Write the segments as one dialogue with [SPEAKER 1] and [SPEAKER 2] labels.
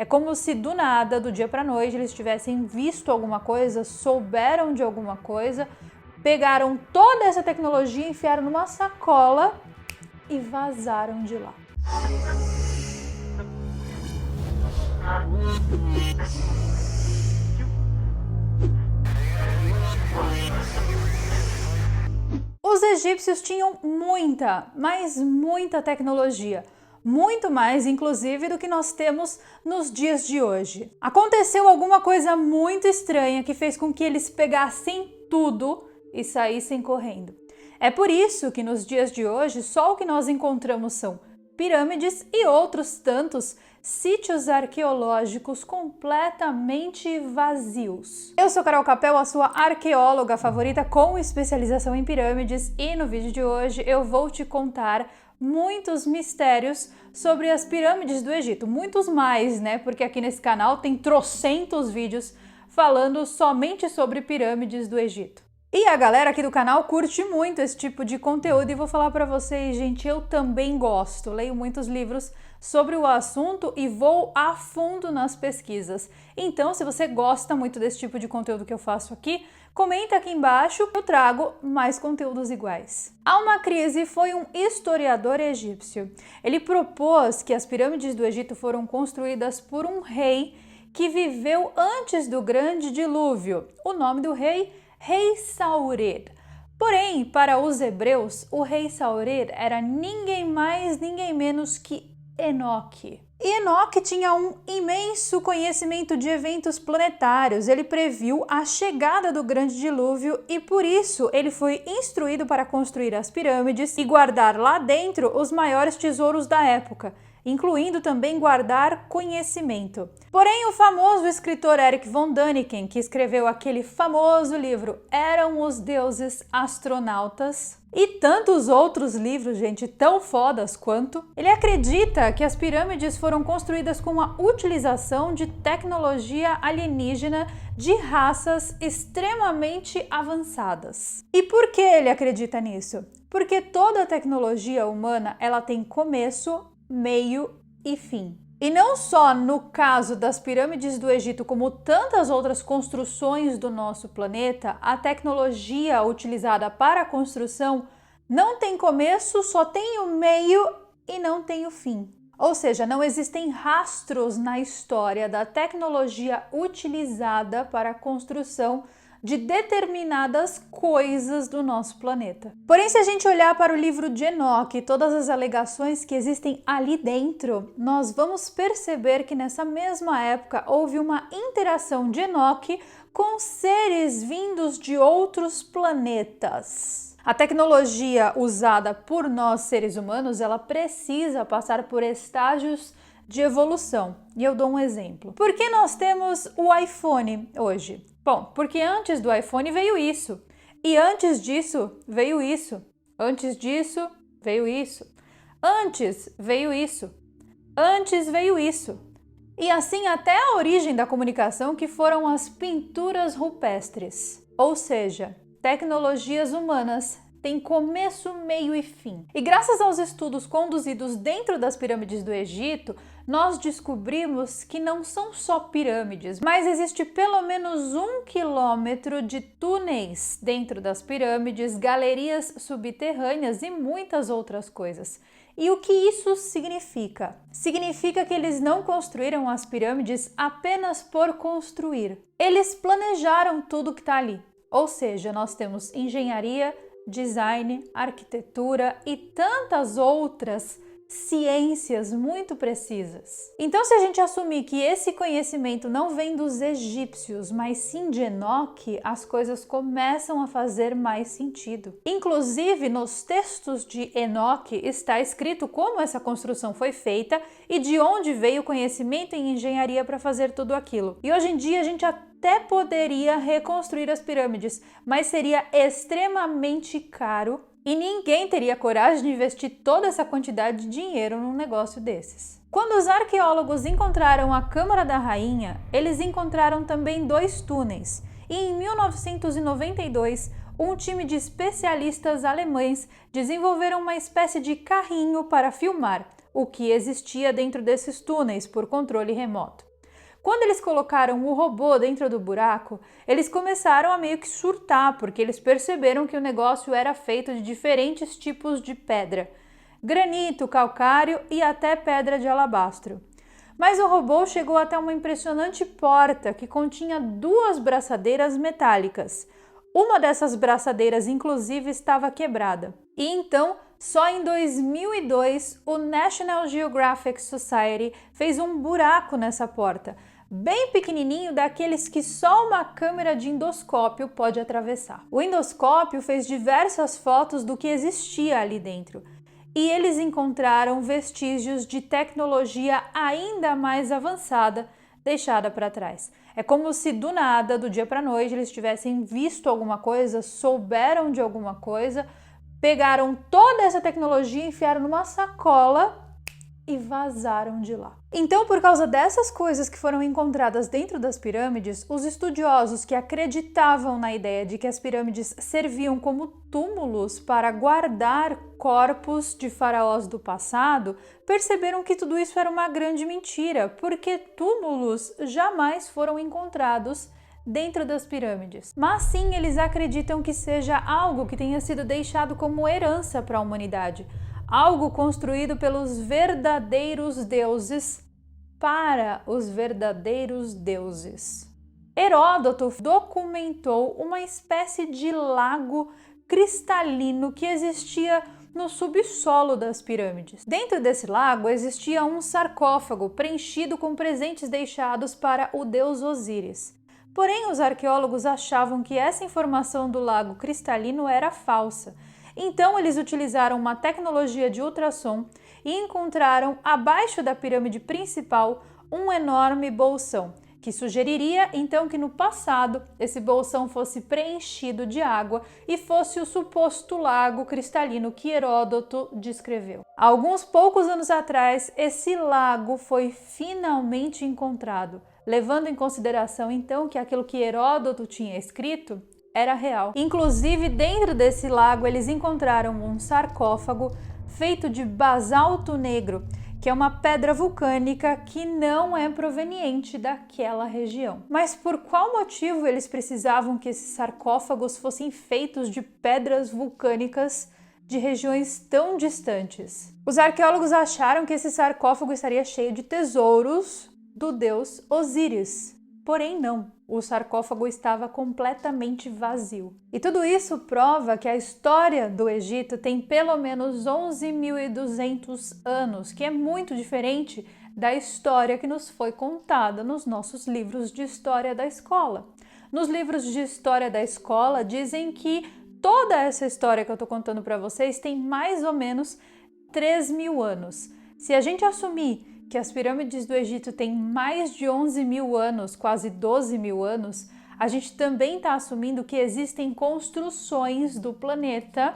[SPEAKER 1] É como se do nada, do dia para noite, eles tivessem visto alguma coisa, souberam de alguma coisa, pegaram toda essa tecnologia, enfiaram numa sacola e vazaram de lá. Os egípcios tinham muita, mas muita tecnologia. Muito mais, inclusive, do que nós temos nos dias de hoje. Aconteceu alguma coisa muito estranha que fez com que eles pegassem tudo e saíssem correndo. É por isso que nos dias de hoje só o que nós encontramos são pirâmides e outros tantos sítios arqueológicos completamente vazios. Eu sou Carol Capel, a sua arqueóloga favorita com especialização em pirâmides, e no vídeo de hoje eu vou te contar muitos mistérios sobre as pirâmides do Egito. Muitos mais, né? Porque aqui nesse canal tem trocentos vídeos falando somente sobre pirâmides do Egito. E a galera aqui do canal curte muito esse tipo de conteúdo e vou falar pra vocês, gente, eu também gosto. Leio muitos livros sobre o assunto e vou a fundo nas pesquisas. Então, se você gosta muito desse tipo de conteúdo que eu faço aqui, comenta aqui embaixo, eu trago mais conteúdos iguais. Al-Makrizi foi um historiador egípcio. Ele propôs que as pirâmides do Egito foram construídas por um rei que viveu antes do grande dilúvio. O nome do rei Saurir. Porém, para os hebreus, o rei Saurir era ninguém mais, ninguém menos que Enoque. E Enoque tinha um imenso conhecimento de eventos planetários. Ele previu a chegada do grande dilúvio e por isso ele foi instruído para construir as pirâmides e guardar lá dentro os maiores tesouros da época, incluindo também guardar conhecimento. Porém, o famoso escritor Erich von Däniken, que escreveu aquele famoso livro Eram os Deuses Astronautas, e tantos outros livros, gente, tão fodas quanto, ele acredita que as pirâmides foram construídas com a utilização de tecnologia alienígena de raças extremamente avançadas. E por que ele acredita nisso? Porque toda a tecnologia humana, ela tem começo, meio e fim. E não só no caso das pirâmides do Egito, como tantas outras construções do nosso planeta, a tecnologia utilizada para a construção não tem começo, só tem o meio e não tem o fim. Ou seja, não existem rastros na história da tecnologia utilizada para a construção de determinadas coisas do nosso planeta. Porém, se a gente olhar para o livro de Enoque e todas as alegações que existem ali dentro, nós vamos perceber que nessa mesma época houve uma interação de Enoque com seres vindos de outros planetas. A tecnologia usada por nós seres humanos, ela precisa passar por estágios de evolução. E eu dou um exemplo. Por que nós temos o iPhone hoje? Bom, porque antes do iPhone veio isso, e antes disso veio isso, antes disso veio isso, antes veio isso, antes veio isso. E assim até a origem da comunicação, que foram as pinturas rupestres. Ou seja, tecnologias humanas têm começo, meio e fim. E graças aos estudos conduzidos dentro das pirâmides do Egito, nós descobrimos que não são só pirâmides, mas existe pelo menos 1 quilômetro de túneis dentro das pirâmides, galerias subterrâneas e muitas outras coisas. E o que isso significa? Significa que eles não construíram as pirâmides apenas por construir. Eles planejaram tudo que está ali. Ou seja, nós temos engenharia, design, arquitetura e tantas outras ciências muito precisas. Então, se a gente assumir que esse conhecimento não vem dos egípcios, mas sim de Enoque, as coisas começam a fazer mais sentido. Inclusive, nos textos de Enoque está escrito como essa construção foi feita e de onde veio o conhecimento em engenharia para fazer tudo aquilo. E hoje em dia a gente até poderia reconstruir as pirâmides, mas seria extremamente caro e ninguém teria coragem de investir toda essa quantidade de dinheiro num negócio desses. Quando os arqueólogos encontraram a Câmara da Rainha, eles encontraram também 2 túneis. E em 1992, um time de especialistas alemães desenvolveram uma espécie de carrinho para filmar o que existia dentro desses túneis por controle remoto. Quando eles colocaram o robô dentro do buraco, eles começaram a meio que surtar, porque eles perceberam que o negócio era feito de diferentes tipos de pedra: granito, calcário e até pedra de alabastro. Mas o robô chegou até uma impressionante porta que continha 2 braçadeiras metálicas. Uma dessas braçadeiras, inclusive, estava quebrada. E então, só em 2002, o National Geographic Society fez um buraco nessa porta, bem pequenininho, daqueles que só uma câmera de endoscópio pode atravessar. O endoscópio fez diversas fotos do que existia ali dentro. E eles encontraram vestígios de tecnologia ainda mais avançada deixada para trás. É como se do nada, do dia para a noite, eles tivessem visto alguma coisa, souberam de alguma coisa, pegaram toda essa tecnologia, enfiaram numa sacola e vazaram de lá. Então, por causa dessas coisas que foram encontradas dentro das pirâmides, os estudiosos que acreditavam na ideia de que as pirâmides serviam como túmulos para guardar corpos de faraós do passado, perceberam que tudo isso era uma grande mentira, porque túmulos jamais foram encontrados dentro das pirâmides. Mas sim, eles acreditam que seja algo que tenha sido deixado como herança para a humanidade, algo construído pelos verdadeiros deuses para os verdadeiros deuses. Heródoto documentou uma espécie de lago cristalino que existia no subsolo das pirâmides. Dentro desse lago existia um sarcófago preenchido com presentes deixados para o deus Osíris. Porém, os arqueólogos achavam que essa informação do lago cristalino era falsa. Então, eles utilizaram uma tecnologia de ultrassom e encontraram, abaixo da pirâmide principal, um enorme bolsão, que sugeriria então que no passado esse bolsão fosse preenchido de água e fosse o suposto lago cristalino que Heródoto descreveu. Alguns poucos anos atrás, esse lago foi finalmente encontrado, levando em consideração então que aquilo que Heródoto tinha escrito era real. Inclusive, dentro desse lago, eles encontraram um sarcófago feito de basalto negro, que é uma pedra vulcânica que não é proveniente daquela região. Mas por qual motivo eles precisavam que esses sarcófagos fossem feitos de pedras vulcânicas de regiões tão distantes? Os arqueólogos acharam que esse sarcófago estaria cheio de tesouros do deus Osíris. Porém, não. O sarcófago estava completamente vazio. E tudo isso prova que a história do Egito tem pelo menos 11.200 anos, que é muito diferente da história que nos foi contada nos nossos livros de história da escola. Nos livros de história da escola dizem que toda essa história que eu estou contando para vocês tem mais ou menos 3.000 anos. Se a gente assumir que as pirâmides do Egito têm mais de 11.000 anos, quase 12.000 anos, a gente também está assumindo que existem construções do planeta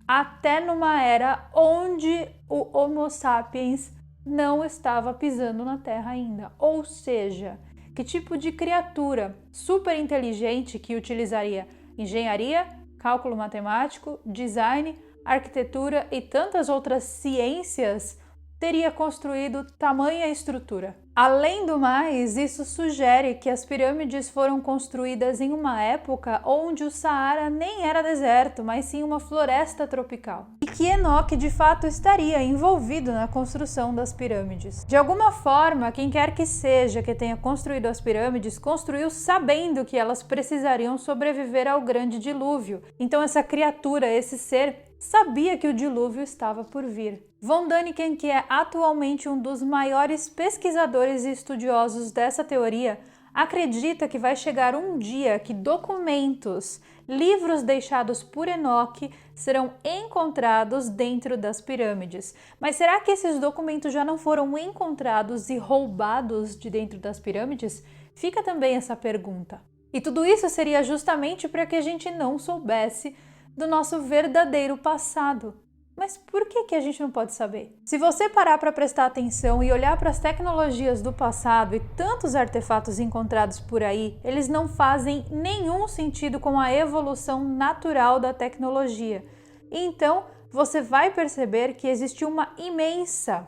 [SPEAKER 1] até numa era onde o Homo sapiens não estava pisando na Terra ainda. Ou seja, que tipo de criatura super inteligente que utilizaria engenharia, cálculo matemático, design, arquitetura e tantas outras ciências teria construído tamanha estrutura. Além do mais, isso sugere que as pirâmides foram construídas em uma época onde o Saara nem era deserto, mas sim uma floresta tropical. E que Enoque de fato estaria envolvido na construção das pirâmides. De alguma forma, quem quer que seja que tenha construído as pirâmides, construiu sabendo que elas precisariam sobreviver ao grande dilúvio. Então essa criatura, esse ser, sabia que o dilúvio estava por vir. Von Däniken, que é atualmente um dos maiores pesquisadores e estudiosos dessa teoria, acredita que vai chegar um dia que documentos, livros deixados por Enoque serão encontrados dentro das pirâmides. Mas será que esses documentos já não foram encontrados e roubados de dentro das pirâmides? Fica também essa pergunta. E tudo isso seria justamente para que a gente não soubesse do nosso verdadeiro passado. Mas por que a gente não pode saber? Se você parar para prestar atenção e olhar para as tecnologias do passado e tantos artefatos encontrados por aí, eles não fazem nenhum sentido com a evolução natural da tecnologia. Então, você vai perceber que existe uma imensa,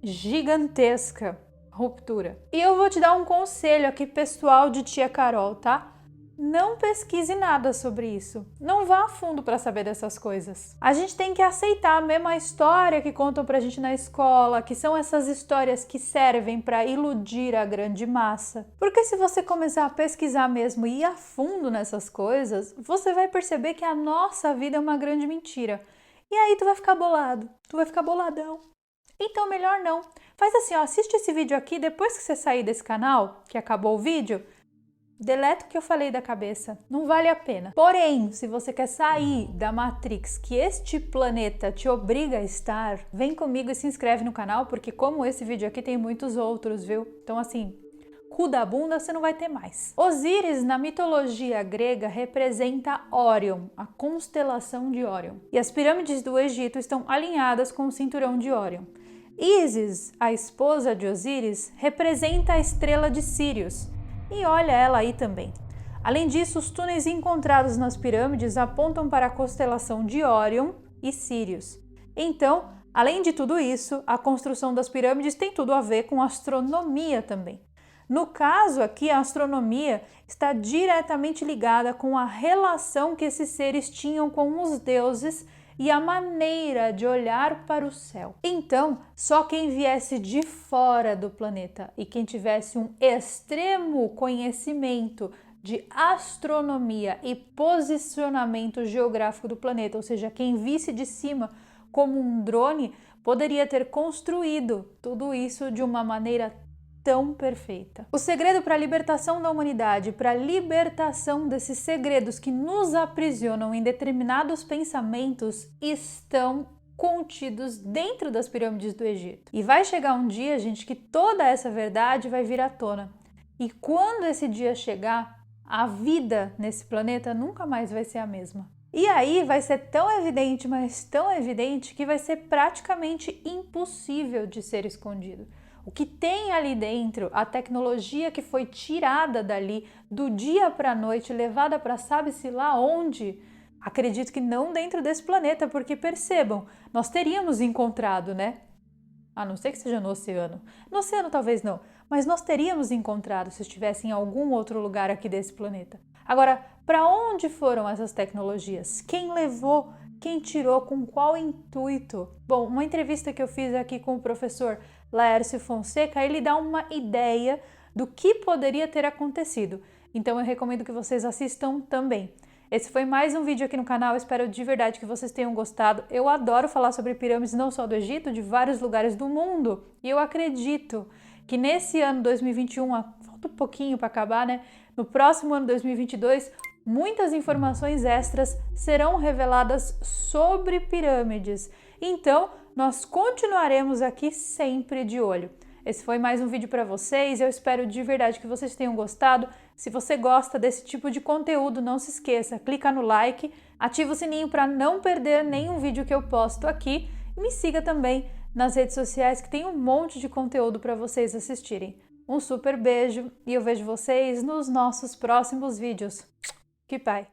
[SPEAKER 1] gigantesca ruptura. E eu vou te dar um conselho aqui pessoal de tia Carol, tá? Não pesquise nada sobre isso. Não vá a fundo para saber dessas coisas. A gente tem que aceitar mesmo a história que contam pra gente na escola, que são essas histórias que servem para iludir a grande massa. Porque se você começar a pesquisar mesmo e ir a fundo nessas coisas, você vai perceber que a nossa vida é uma grande mentira. E aí tu vai ficar bolado, tu vai ficar boladão. Então melhor não. Faz assim, ó, assiste esse vídeo aqui, depois que você sair desse canal, que acabou o vídeo, deleta o que eu falei da cabeça, não vale a pena. Porém, se você quer sair da Matrix que este planeta te obriga a estar, vem comigo e se inscreve no canal, porque como esse vídeo aqui tem muitos outros, viu? Então assim, cu da bunda você não vai ter mais. Osíris, na mitologia grega, representa Órion, a constelação de Órion. E as pirâmides do Egito estão alinhadas com o cinturão de Órion. Ísis, a esposa de Osíris, representa a estrela de Sírius. E olha ela aí também. Além disso, os túneis encontrados nas pirâmides apontam para a constelação de Órion e Sírius. Então, além de tudo isso, a construção das pirâmides tem tudo a ver com astronomia também. No caso aqui, a astronomia está diretamente ligada com a relação que esses seres tinham com os deuses e a maneira de olhar para o céu. Então, só quem viesse de fora do planeta e quem tivesse um extremo conhecimento de astronomia e posicionamento geográfico do planeta, ou seja, quem visse de cima como um drone, poderia ter construído tudo isso de uma maneira tão perfeita. O segredo para a libertação da humanidade, para a libertação desses segredos que nos aprisionam em determinados pensamentos, estão contidos dentro das pirâmides do Egito. E vai chegar um dia, gente, que toda essa verdade vai vir à tona. E quando esse dia chegar, a vida nesse planeta nunca mais vai ser a mesma. E aí vai ser tão evidente, mas tão evidente, que vai ser praticamente impossível de ser escondido. O que tem ali dentro, a tecnologia que foi tirada dali do dia para a noite, levada para sabe-se lá onde, acredito que não dentro desse planeta, porque percebam, nós teríamos encontrado, né? A não ser que seja no oceano. No oceano talvez não, mas nós teríamos encontrado se estivesse em algum outro lugar aqui desse planeta. Agora, para onde foram essas tecnologias? Quem levou? Quem tirou? Com qual intuito? Bom, uma entrevista que eu fiz aqui com o professor Laércio Fonseca, ele dá uma ideia do que poderia ter acontecido. Então eu recomendo que vocês assistam também. Esse foi mais um vídeo aqui no canal, espero de verdade que vocês tenham gostado. Eu adoro falar sobre pirâmides não só do Egito, de vários lugares do mundo. E eu acredito que nesse ano 2021, falta um pouquinho para acabar, né? No próximo ano 2022, muitas informações extras serão reveladas sobre pirâmides. Então, nós continuaremos aqui sempre de olho. Esse foi mais um vídeo para vocês, eu espero de verdade que vocês tenham gostado. Se você gosta desse tipo de conteúdo, não se esqueça, clica no like, ativa o sininho para não perder nenhum vídeo que eu posto aqui e me siga também nas redes sociais que tem um monte de conteúdo para vocês assistirem. Um super beijo e eu vejo vocês nos nossos próximos vídeos. Que pai!